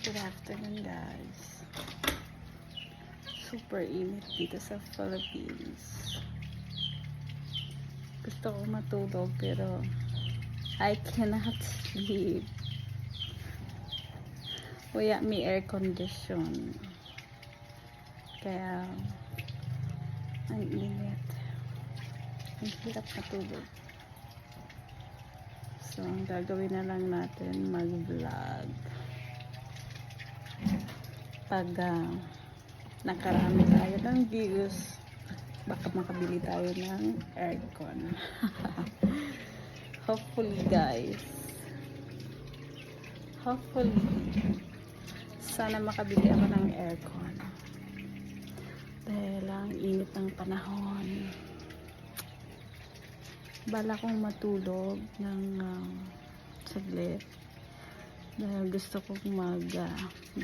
Good afternoon, guys. Super init dito sa Philippines. Gusto ko matulog pero I cannot sleep. Wala may air condition. Kaya ang init. Ang hirap matulog. So, ang gagawin na lang natin mag-vlog. Pag nakarami tayo ng views, baka makabili tayo ng aircon. Hopefully, guys. Hopefully, sana makabili ako ng aircon. Dahil ang init ng panahon. Bala kong matulog ng saglit. Dahil gusto kong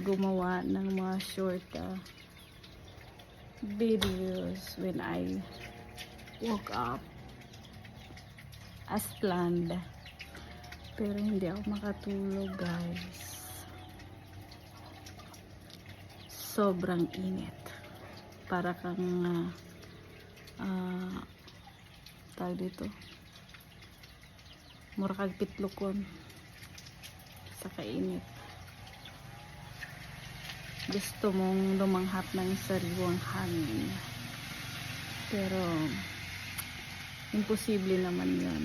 gumawa ng mga short videos when I woke up as planned. Pero hindi ako makatulog, guys. Sobrang init. Para kang tawag dito, mura kag pitlukon sa kainit. Gusto mong lumanghap ng sariwang hangin, pero imposible naman yun.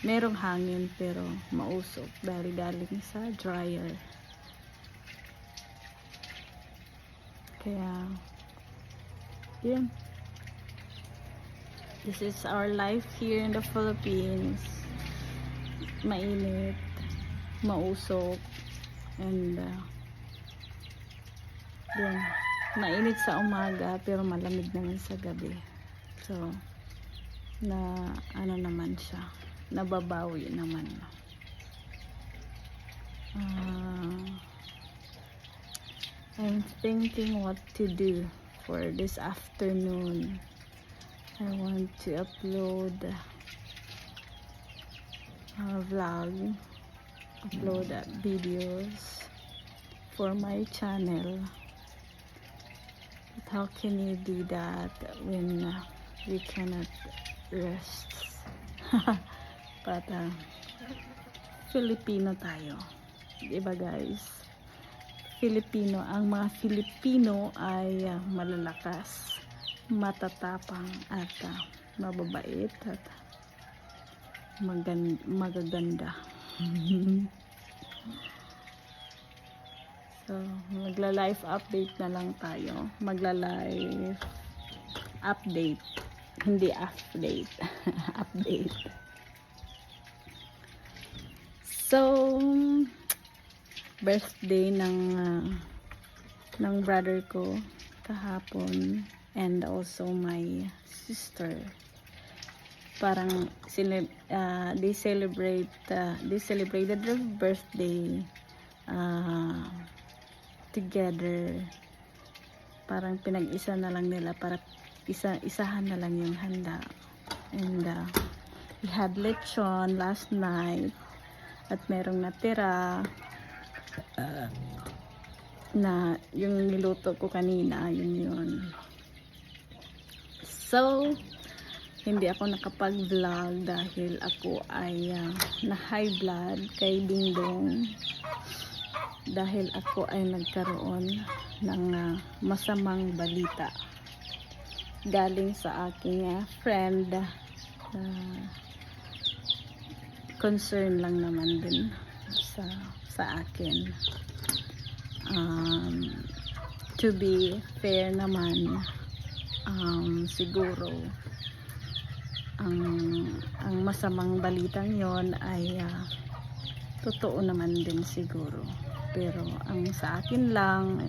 Merong hangin pero mausok dahil galing sa dryer. Kaya yun, this is our life here in the Philippines. Mainit, mausok, and yun, mainit sa umaga pero malamig naman sa gabi. So na ano naman siya, nababawi naman. I'm thinking what to do for this afternoon. I want to upload a vlog, upload videos for my channel. But how can you do that when you cannot rest? But Filipino tayo, diba, guys? Filipino, ang mga Filipino ay malalakas, matatapang at mababait at magaganda. So, magla-live update na lang tayo. Magla-live update, hindi update. Update. So, birthday ng brother ko kahapon, and also my sister. Parang they celebrated their birthday together. Parang pinag-isa na lang nila, para isahan na lang yung handa. And we had lechon last night at merong natira na yung niluto ko kanina, yun. So, hindi ako nakapag-vlog dahil ako ay na high blood kay Dingdong, dahil ako ay nagkaroon ng masamang balita galing sa aking friend. Concern lang naman din sa akin. To be fair naman, siguro ang masamang balitang yon ay totoo naman din siguro. Pero ang sa akin lang,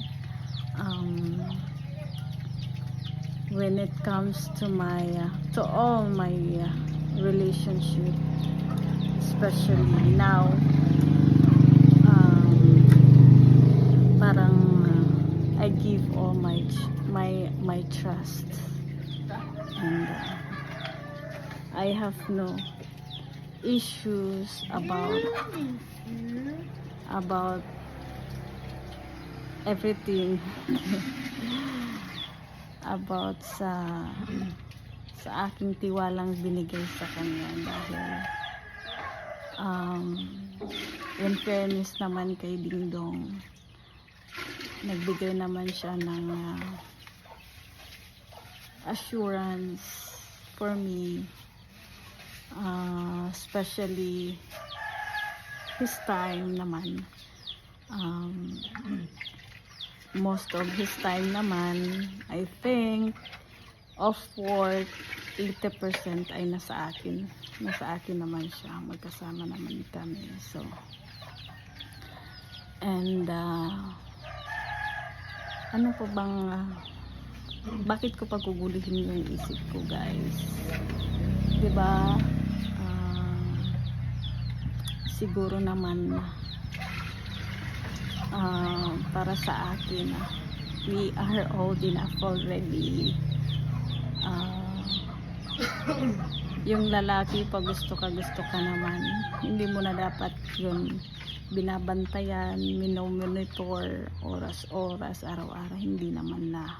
when it comes to all my relationship, especially now, parang I give all my trust, and I have no issues about everything about sa aking tiwalang binigay sa kanya dahil in fairness naman kay Dingdong, nagbigay naman siya ng assurance for me, especially his time naman. Most of his time naman, I think of work 80% ay nasa akin naman siya, magkasama naman kami. So and ano pa bang bakit ko pagugulihin yung isip ko, guys? 'Di ba? Siguro naman para sa akin, we are old enough already. Yung lalaki, pag gusto ka naman, hindi mo na dapat yun binabantayan, minomonitor oras-oras, araw-araw. Hindi naman na,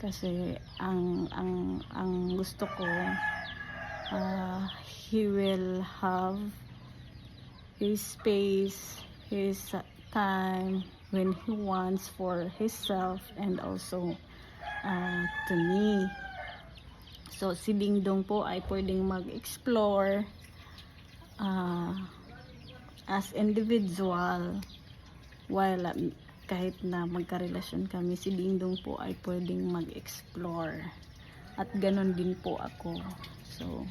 kasi ang gusto ko, he will have his space, his time when he wants for himself and also to me. So si Dingdong po ay pwedeng mag-explore as individual, while kahit na magkarelasyon kami, si Dingdong po ay pwedeng mag-explore, at ganon din po ako. So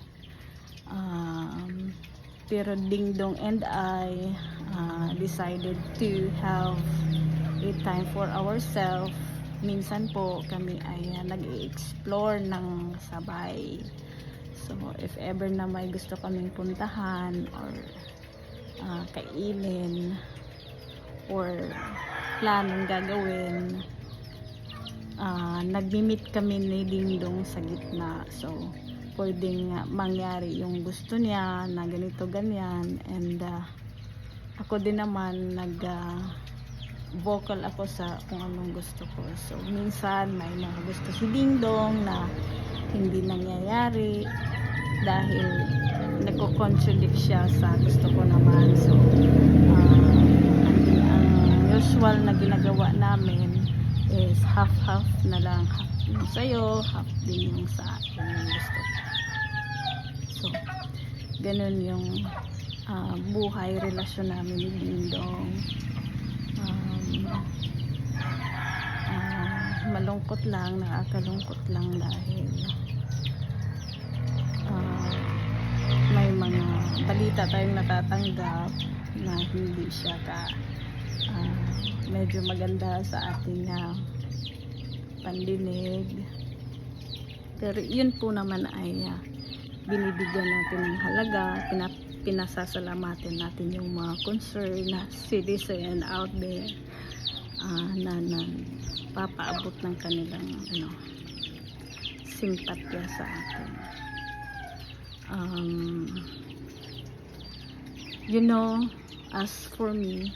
pero Dingdong and I decided to have a time for ourselves. Minsan po kami ay nag-i-explore ng sabay. So if ever na may gusto kaming puntahan or kainin or planong gagawin, nagmi-meet kami ni Dingdong sa gitna. So pwedeng mangyari yung gusto niya na ganito ganyan, and ako din naman vocal ako sa kung anong gusto ko. So minsan may mga gusto si Dingdong na hindi nangyayari dahil nagko-contradict siya sa gusto ko naman. So ang usual na ginagawa namin is half-half na lang, half yung sa'yo, half din yung sa akin yung gusto ko. So ganun yung buhay, relasyon namin ni Dingdong. Malungkot lang, nakakalungkot lang dahil may mga balita tayong natatanggap na hindi siya medyo maganda sa ating pandinig. Pero yun po naman ay binibigyan natin ng halaga, pinasasalamatan natin yung mga concerned na citizen out there na papaabot ng kanilang simpatya sa atin. As for me,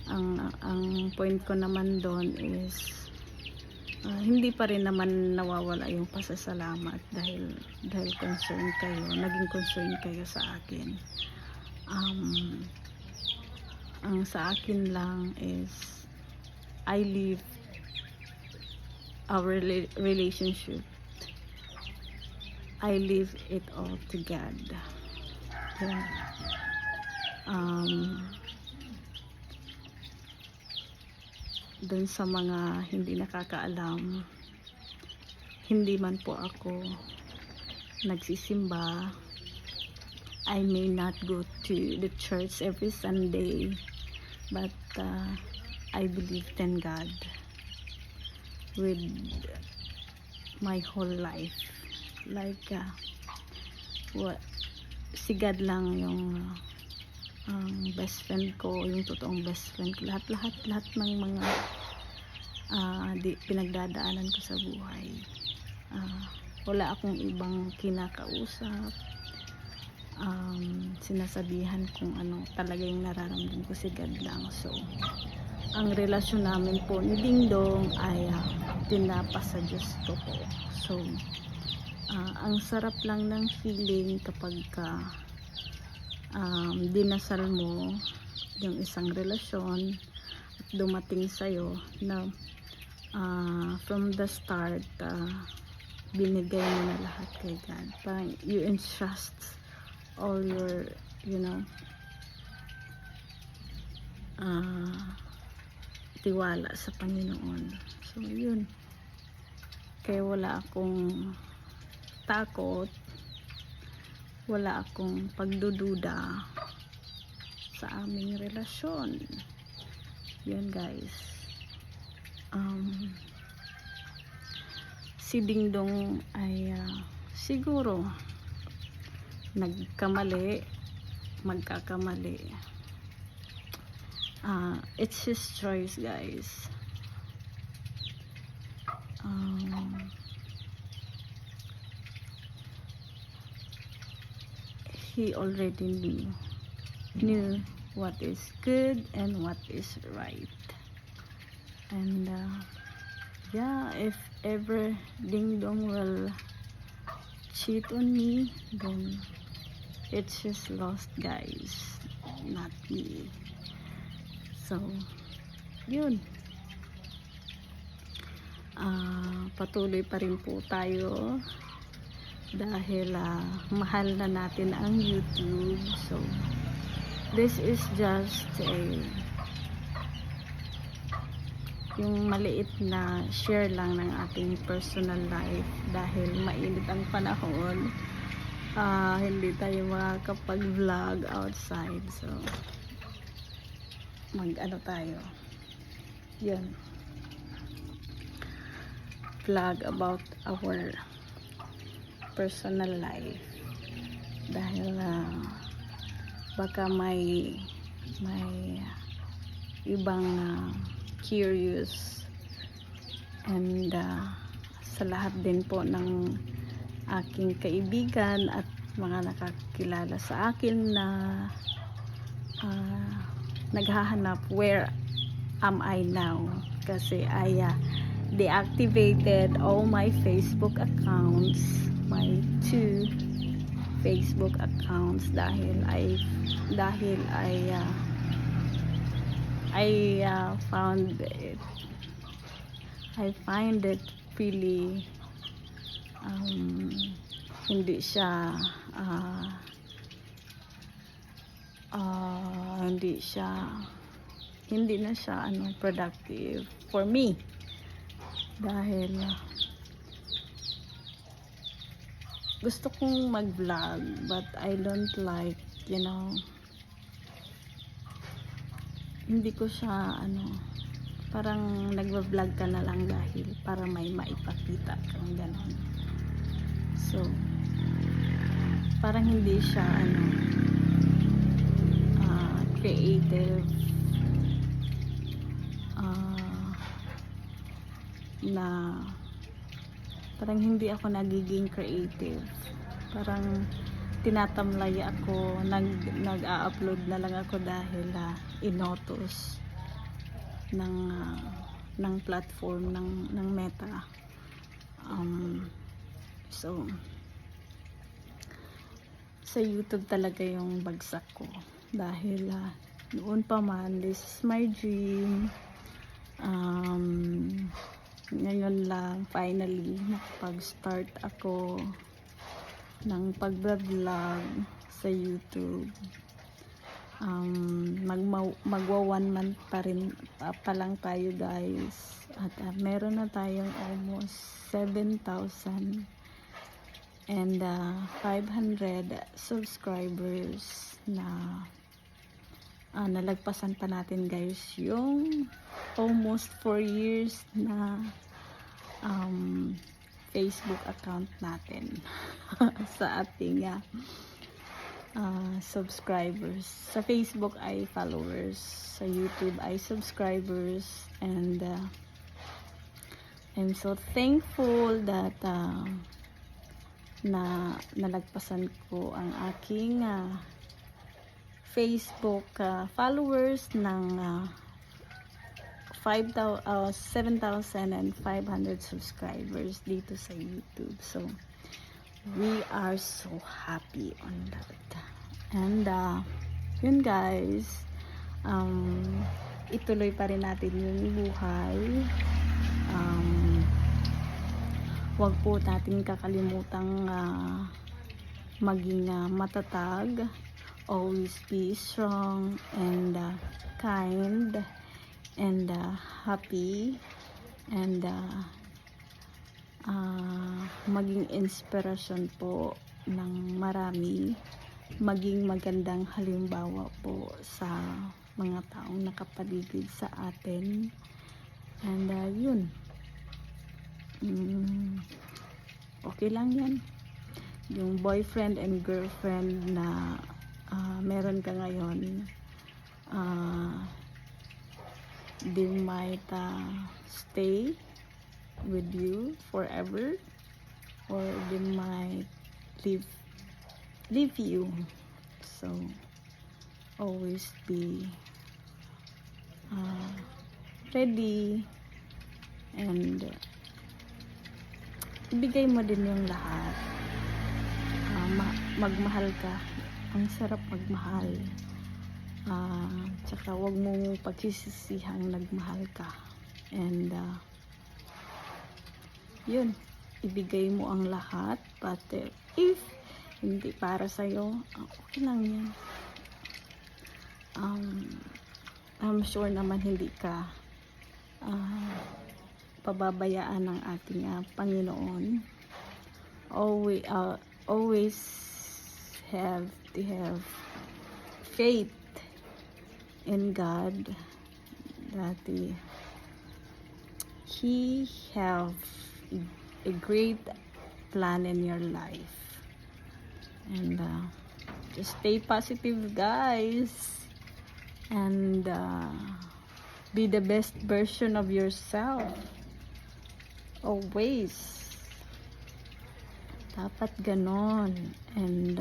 ang point ko naman doon is hindi pa rin naman nawawala yung pasasalamat dahil naging concerned kayo sa akin. Ang sa akin lang is I leave our relationship, I leave it all to God. Okay. Dun sa mga hindi nakakaalam, hindi man po ako nagsisimba. I may not go to the church every Sunday, but I believed in God with my whole life. Like si God lang yung best friend ko, yung totoong best friend ko. Lahat ng mga pinagdadaanan ko sa buhay, wala akong ibang kinakausap. Sinasabihan kung ano talaga yung nararamdaman ko, si God lang. So ang relasyon namin po ni Dingdong ay tinapa sa Diyos ko po. So, ang sarap lang ng feeling kapag dinasal mo yung isang relasyon at dumating sa'yo na from the start, binigay mo na lahat kay God. Parang you entrust all your, tiwala sa Panginoon. So, yun. Kaya wala akong takot, wala akong pagdududa sa aming relasyon. Yun, guys. Si Dingdong ay siguro magkakamali. It's his choice, guys. He already knew what is good and what is right. And if ever Dingdong will cheat on me, then it's just lost, guys, not me. So, yun. Patuloy pa rin po tayo dahil mahal na natin ang YouTube. So, this is just yung maliit na share lang ng ating personal life dahil mainit ang panahon. Hindi tayo makakapag-vlog outside. So, tayo. Yun. Vlog about our personal life. Dahil baka may ibang curious, and sa lahat din po ng aking kaibigan at mga nakakilala sa akin na naghahanap where am I now, kasi I deactivated all my Facebook accounts, my 2 Facebook accounts dahil I find it really hindi na siya productive for me dahil gusto kong mag-vlog but I don't like, hindi ko siya parang nagva-vlog ka na lang dahil para may maipakita kang gano'n. So, parang hindi siya creative na parang hindi ako nagiging creative. Parang tinatamlay ako, nag-a-upload na lang ako dahil inotos ng platform ng Meta. So sa YouTube talaga yung bagsak ko dahil noon pa man, this is my dream. Ngayon lang finally nakapag-start ako ng pag-vlog sa YouTube. Magwa 1 month pa lang tayo, guys, at meron na tayong almost 7,000 and 500 subscribers na nalagpasan pa natin, guys, yung almost 4 years na Facebook account natin sa ating subscribers. Sa Facebook ay followers, sa YouTube ay subscribers, and I'm so thankful that na nalagpasan ko ang aking Facebook followers ng 7,500 subscribers dito sa YouTube. So, we are so happy on that. And, yun guys, ituloy pa rin natin yung buhay. Huwag po natin kakalimutang maging matatag, always be strong and kind and happy, and maging inspirasyon po ng marami, maging magandang halimbawa po sa mga taong nakapaligid sa atin. And yun, okay lang yan. Yung boyfriend and girlfriend na meron ka ngayon, they might stay with you forever, or they might leave you. So always be ready, and ibigay mo din yung lahat. Magmahal ka. Ang sarap magmahal. Tsaka wag mong pagsisisihang nagmahal ka. And yun, ibigay mo ang lahat. But if hindi para sa'yo, okay lang yan. I'm sure naman hindi ka pababayaan ng ating Panginoon. Always have to have faith in God that He have a great plan in your life. And just stay positive, guys, and be the best version of yourself. Always dapat ganon. And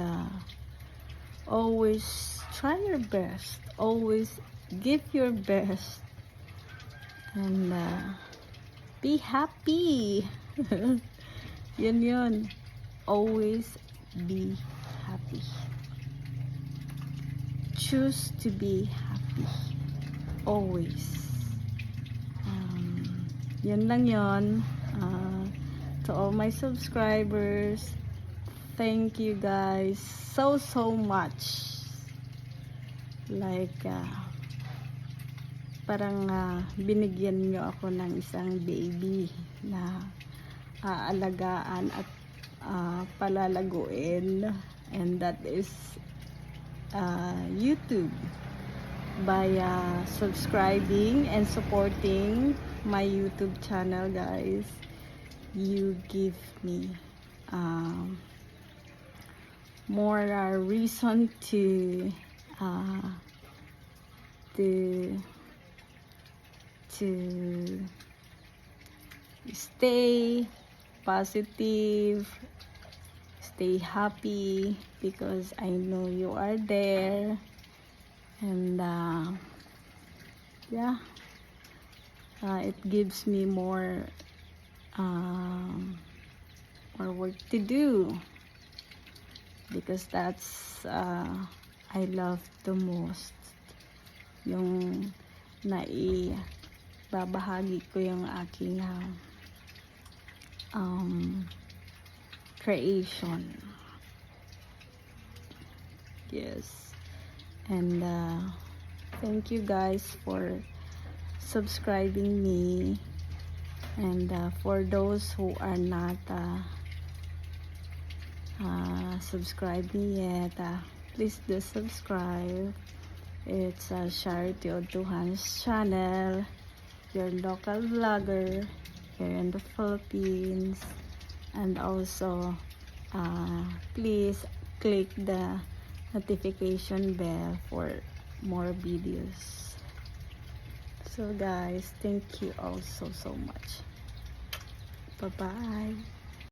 always try your best, always give your best, and be happy. yun, always be happy. Choose to be happy always. Yun lang yun. To all my subscribers, thank you guys so much. Like parang binigyan nyo ako ng isang baby na aalagaan at palalaguin, and that is YouTube, by subscribing and supporting my YouTube channel, guys. You give me more reason to stay positive, stay happy, because I know you are there. And yeah, it gives me more work to do, because that's I love the most, yung babahagi ko yung aking creation. Yes. And thank you guys for subscribing me, and for those who are not subscribed me yet, please do subscribe. It's Charity Oduhan's channel, your local vlogger here in the Philippines. And also please click the notification bell for more videos. So guys, thank you all so much. Bye bye.